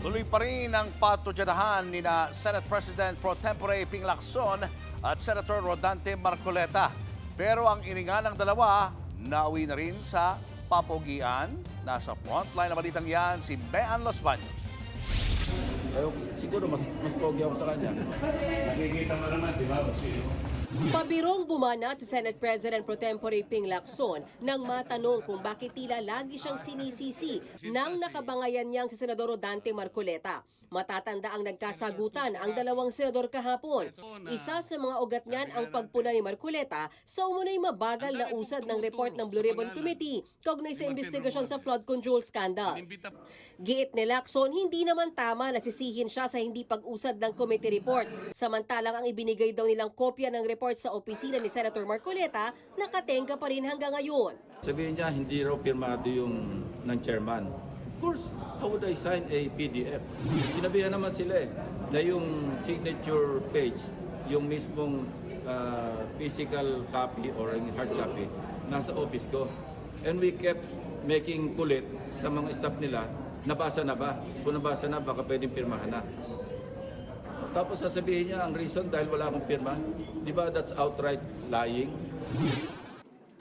Tuloy pa rin ang patudyadahan ni na Senate President Pro Tempore Ping Lacson at Senator Rodante Marcoleta. Pero ang iningan ng dalawa, nauwi na rin sa papogian. Nasa frontline na balitang yan si Bean Los Baños. Siguro mas pogi ako sa kanya. Nakikita mo naman, di ba? Pabirong bumanat si Senate President Pro Tempore Ping Lacson nang matanong kung bakit tila lagi siyang sinisisi nang nakabangayan niyang si Senador Rodante Marcoleta. Matatanda ang nagkasagutan ang dalawang senador kahapon. Isa sa mga ugat niyan ang pagpuna ni Marcoleta sa umunay mabagal na usad ng report ng Blue Ribbon Committee kaugnay sa investigasyon sa flood control scandal. Giit ni Lacson, hindi naman tama na sisihin siya sa hindi pag-usad ng committee report. Samantalang ang ibinigay daw nilang kopya ng report sa opisina ni Senator Marcoleta, nakatenga pa rin hanggang ngayon. Sabihin niya, hindi raw pirmado yung ng chairman. Of course, how would I sign a PDF? Sinabihan naman sila na yung signature page, yung mismong physical copy or hard copy, nasa office ko. And we kept making kulit sa mga staff nila, nabasa na ba? Kung nabasa na, baka pwedeng pirmahan na. Tapos sasabihin niya, ang reason dahil wala akong pirma, di ba that's outright lying?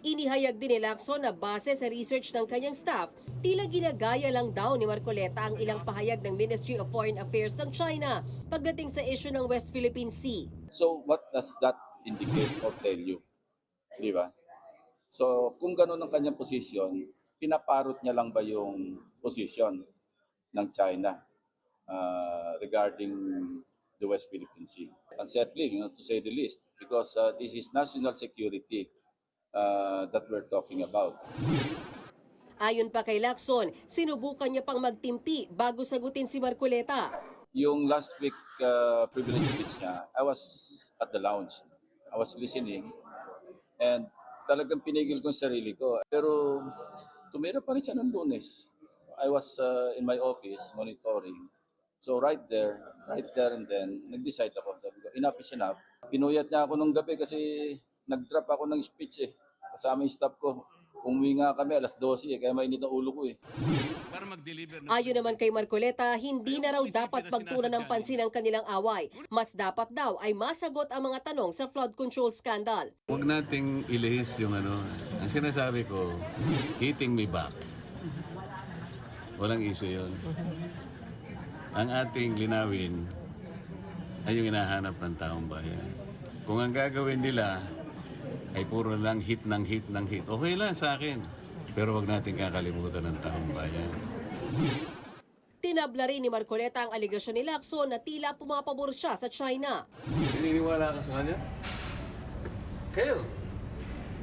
Inihayag din ni Lacson na base sa research ng kanyang staff, tila ginagaya lang daw ni Marcoleta ang ilang pahayag ng Ministry of Foreign Affairs ng China pagdating sa issue ng West Philippine Sea. So what does that indicate or tell you? Di ba? So kung gano'n ang kanyang posisyon, pinaparot niya lang ba yung posisyon ng China regarding the West Philippine Sea? Unsettling, to say the least, because this is national security that we're talking about. Ayon pa kay Lacson, sinubukan niya pang magtimpi bago sagutin si Marcoleta. Yung last week privilege speech niya, I was at the lounge. I was listening and talagang pinigil ko yung sarili ko. Pero tumira pa rin siya ng Lunes. I was in my office monitoring. So right there and then, nag-decide ako. Sabi ko, enough is enough. Pinuyat niya ako nung gabi kasi nag-drop ako ng speech kasama yung staff ko. Umuwi nga kami alas 12 kaya mainit ang ulo ko Ayon naman kay Marcoleta, hindi na raw dapat pagtuunan ng pansin ang kanilang away. Mas dapat daw ay masagot ang mga tanong sa flood control scandal. Huwag nating ilihis yung ang sinasabi ko, hitting me back. Walang issue yun. Ang ating linawin ay yung hinahanap ng taong bayan. Kung ang gagawin nila ay puro lang hit ng hit ng hit, okay lang sa akin. Pero wag natin kakalimutan ng taong bayan. Tinabla rin ni Marcoleta ang aligasyon ni Lacson na tila pumapabor siya sa China. Naniniwala ka sa kanya? Kayo,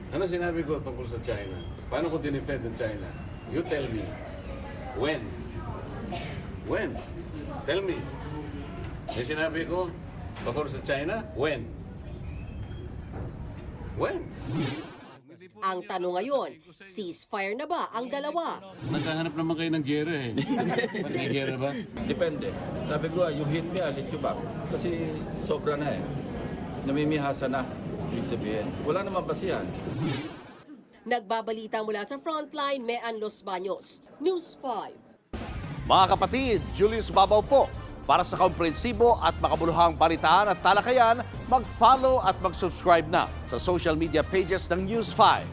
ano sinabi ko tungkol sa China? Paano ko dinefend ng China? You tell me. When? When? Tell me. May sinabi ko, pabor sa China? When? When? Ang tanong ngayon, ceasefire na ba ang dalawa? Naghahanap naman kayo ng gera May gera ba? Depende. Sabi ko, you hit me, I'll hit you back. Kasi sobra na namimihasa na, ibig sabihin. Wala namang basihan. Nagbabalita mula sa Frontline, Bean Los Baños, News 5. Mga kapatid, Julius Babaw po. Para sa komprehensibo at makabuluhang balitaan at talakayan, mag-follow at mag-subscribe na sa social media pages ng News 5.